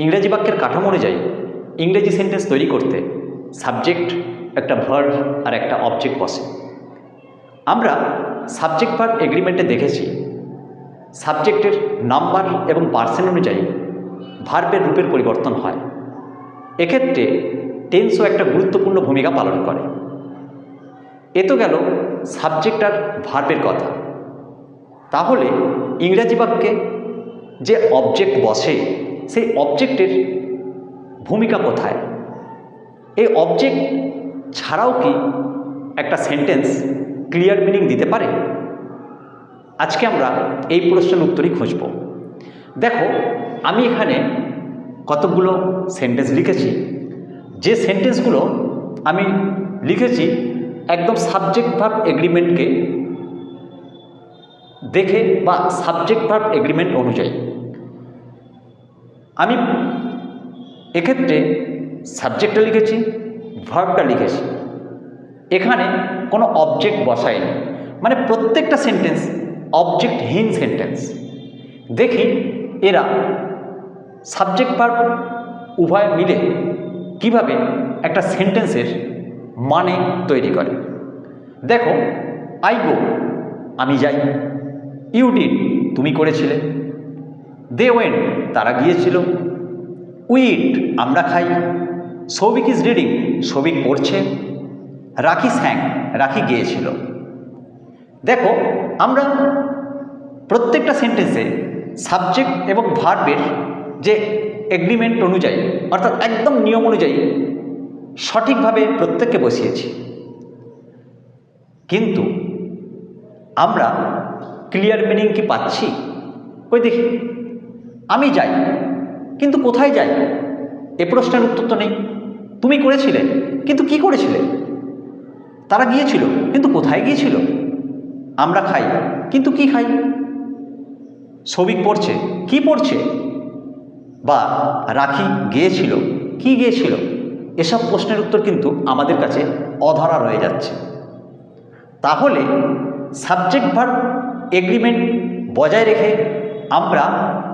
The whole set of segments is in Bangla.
ইংরেজি বাক্যের কাঠামো অনুযায়ী ইংরেজি সেন্টেন্স তৈরি করতে সাবজেক্ট, একটা ভার্ব আর একটা অবজেক্ট বসে। আমরা সাবজেক্ট ভার্ব এগ্রিমেন্টে দেখেছি সাবজেক্টের নাম্বার এবং পার্সেন্ট অনুযায়ী ভার্বের রূপের পরিবর্তন হয়। এক্ষেত্রে টেন্সও একটা গুরুত্বপূর্ণ ভূমিকা পালন করে। এ তো গেল সাবজেক্ট আর ভার্বের কথা। তাহলে ইংরেজি বাক্যে যে অবজেক্ট বসে সেই অবজেক্টের ভূমিকা কোথায়? এই অবজেক্ট ছাড়াও কি একটা সেন্টেন্স ক্লিয়ার মিনিং দিতে পারে? আজকে আমরা এই প্রশ্নের উত্তরই খুঁজব। দেখো, আমি এখানে কতগুলো সেন্টেন্স লিখেছি। যে সেন্টেন্সগুলো আমি লিখেছি একদম সাবজেক্ট ভার্ব এগ্রিমেন্টকে দেখে বা সাবজেক্ট ভার্ব এগ্রিমেন্ট অনুযায়ী। আমি এক্ষেত্রে সাবজেক্টটা লিখেছি, ভার্বটা লিখেছি, এখানে কোনো অবজেক্ট বসাইনি, মানে প্রত্যেকটা সেন্টেন্স অবজেক্টহীন সেন্টেন্স। দেখি এরা সাবজেক্ট ভার্ব উভয় মিলে কিভাবে একটা সেন্টেন্সের মানে তৈরি করে। দেখো, আই গো আমি যাই, ইউ ডিড তুমি করেছিলে, দে ওয়েন্ট তারা গিয়েছিল, উই ইট আমরা খাই, সৌভিক ইজ রিডিং সৌভিক পড়ছে, রাখি স্যাং রাখি গিয়েছিল। দেখো, আমরা প্রত্যেকটা সেন্টেন্সে সাবজেক্ট এবং ভার্বের যে এগ্রিমেন্ট অনুযায়ী অর্থাৎ একদম নিয়ম অনুযায়ী সঠিকভাবে প্রত্যেককে বসিয়েছি, কিন্তু আমরা ক্লিয়ার মিনিং কি পাচ্ছি? ওই দেখি, আমি যাই কিন্তু কোথায় যাই? এ প্রশ্নের উত্তর তো নেই। তুমি করেছিলে কিন্তু কি করেছিলে? তারা গিয়েছিল কিন্তু কোথায় গিয়েছিল? আমরা খাই কিন্তু কি খাই? সৌভিক পড়ছে কি পড়ছে? বা রাখি গিয়েছিল কি গিয়েছিল? এসব প্রশ্নের উত্তর কিন্তু আমাদের কাছে অধরা রয়ে যাচ্ছে। তাহলে সাবজেক্ট ভার্ব এগ্রিমেন্ট বজায় রেখে আমরা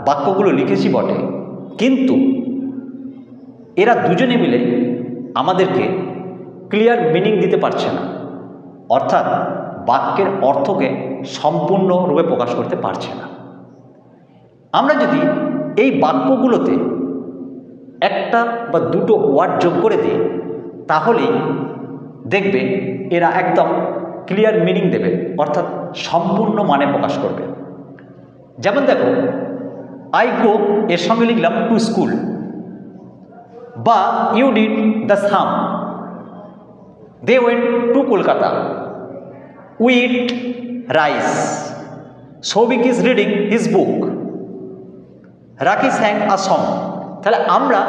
বাক্যগুলো লিখেছি বটে, কিন্তু এরা দুজনে মিলে আমাদেরকে ক্লিয়ার মিনিং দিতে পারছে না, অর্থাৎ বাক্যের অর্থকে সম্পূর্ণরূপে প্রকাশ করতে পারছে না। আমরা যদি এই বাক্যগুলোতে একটা বা দুটো ওয়ার্ড যোগ করে দিই তাহলেই দেখবে এরা একদম ক্লিয়ার মিনিং দেবে, অর্থাৎ সম্পূর্ণ মানে প্রকাশ করবে। যেমন দেখো, আই গো এর সঙ্গে লিখলাম টু স্কুল, বা you did the sum, they went to Kolkata, we eat rice, Souvik is reading his book, Rakhi sang a song. তাহলে আমরা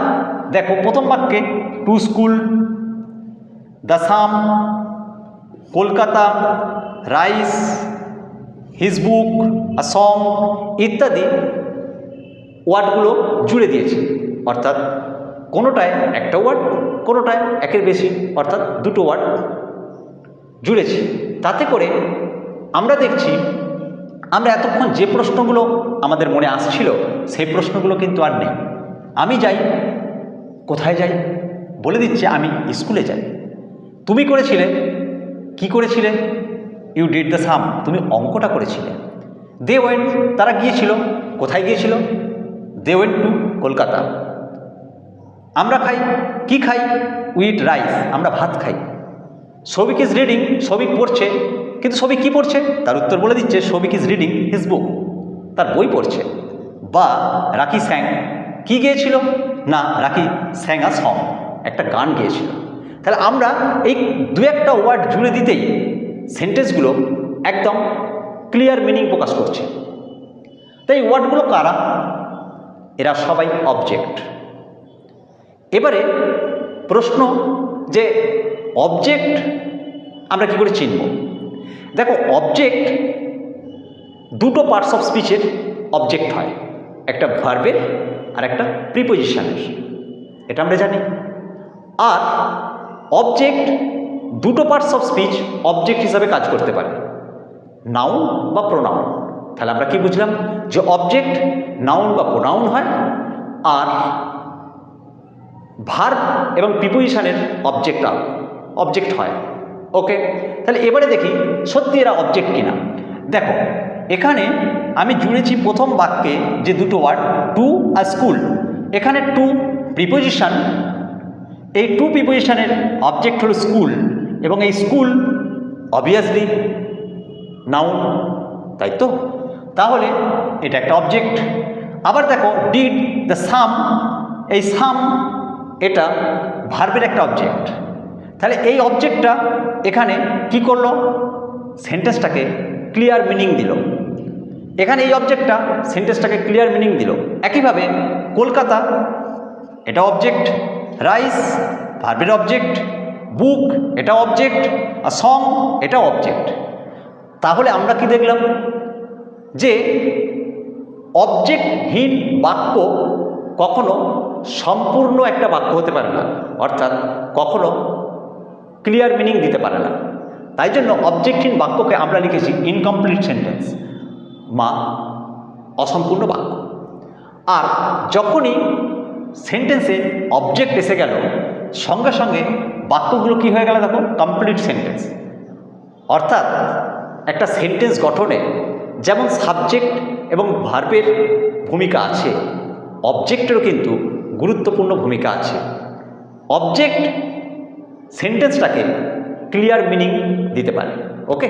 দেখো প্রথম বাক্যে to school, the sum, Kolkata, rice, his book, a song ইত্যাদি ওয়ার্ডগুলো জুড়ে দিয়েছি, অর্থাৎ কোনোটায় একটা ওয়ার্ড, কোনোটায় একের বেশি অর্থাৎ দুটো ওয়ার্ড জুড়েছি। তাতে করে আমরা দেখছি আমরা এতক্ষণ যে প্রশ্নগুলো আমাদের মনে আসছিল সেই প্রশ্নগুলো কিন্তু আর নেই। আমি যাই, কোথায় যাই? বলে দিচ্ছে আমি স্কুলে যাই। তুমি করেছিলে কি করেছিলে? ইউ ডিড দ্য সাম তুমি অঙ্কটা করেছিলে। দে ওয়েন্ট তারা গিয়েছিল, কোথায় গিয়েছিল? They went to Kolkata. আমরা খাই কি খাই? উই ইট রাইস আমরা ভাত খাই। সৌভিক ইজ রিডিং সৌভিক পড়ছে, কিন্তু সৌভিক কি পড়ছে? তার উত্তর বলে দিচ্ছে সৌভিক ইজ রিডিং হিজ বুক তার বই পড়ছে। বা রাখি স্যাং কি গিয়েছিল? না, রাখি স্যাং আ সং একটা গান গিয়েছিল। তাহলে আমরা এই দু একটা ওয়ার্ড জুড়ে দিতেই সেন্টেন্সগুলো একদম ক্লিয়ার মিনিং প্রকাশ করছে। তাই ওয়ার্ডগুলো কারা? এরা সবাই অবজেক্ট। এবারে প্রশ্ন যে অবজেক্ট আমরা কি করে চিনব? দেখো, অবজেক্ট দুটো পার্টস অফ স্পিচের অবজেক্ট হয়, একটা ভার্বের আর একটা প্রিপোজিশনের, এটা আমরা জানি। আর অবজেক্ট দুটো পার্টস অফ স্পিচ অবজেক্ট হিসাবে কাজ করতে পারে, নাউন বা প্রোনাউন। তাহলে আমরা কি বুঝলাম? যে অবজেক্ট নাউন বা প্রোনাউন হয়, আর ভার্ব এবং প্রিপোজিশনের অবজেক্ট হয়। ওকে, তাহলে এবারে দেখি সত্যি এরা অবজেক্ট কিনা। দেখো এখানে আমি জুড়েছি প্রথম বাক্যে যে দুটো ওয়ার্ড টু আর স্কুল, এখানে টু প্রিপোজিশন, এই টু প্রিপোজিশনের অবজেক্ট হলো স্কুল, এবং এই স্কুল অবভিয়াসলি নাউন, তাই তো? তাহলে এটা একটা অবজেক্ট। আবার দেখো ডিড দ্য সাম, এই সাম এটা ভার্বের একটা অবজেক্ট। তাহলে এই অবজেক্টটা এখানে কি করলো, সেন্টেন্সটাকে ক্লিয়ার মিনিং দিল। এখানে এই অবজেক্টটা সেন্টেন্সটাকে ক্লিয়ার মিনিং দিল। একইভাবে কলকাতা এটা অবজেক্ট, রাইস ভার্বের অবজেক্ট, বুক এটা অবজেক্ট, আর সং এটা অবজেক্ট। তাহলে আমরা কি দেখলাম যে অবজেক্টহীন বাক্য কখনো সম্পূর্ণ একটা বাক্য হতে পারে না, অর্থাৎ কখনো ক্লিয়ার মিনিং দিতে পারে না। তাই জন্য অবজেক্টহীন বাক্যকে আমরা লিখেছি ইনকমপ্লিট সেন্টেন্স, মা অসম্পূর্ণ বাক্য। আর যখনই সেন্টেন্সে অবজেক্ট এসে গেল, সঙ্গে সঙ্গে বাক্যগুলো কি হয়ে গেল দেখো, কমপ্লিট সেন্টেন্স। অর্থাৎ একটা সেন্টেন্স গঠনে যেমন সাবজেক্ট এবং ভার্বের ভূমিকা আছে, অবজেক্টেরও কিন্তু গুরুত্বপূর্ণ ভূমিকা আছে। অবজেক্ট সেন্টেন্সটাকে ক্লিয়ার মিনিং দিতে পারে। ওকে।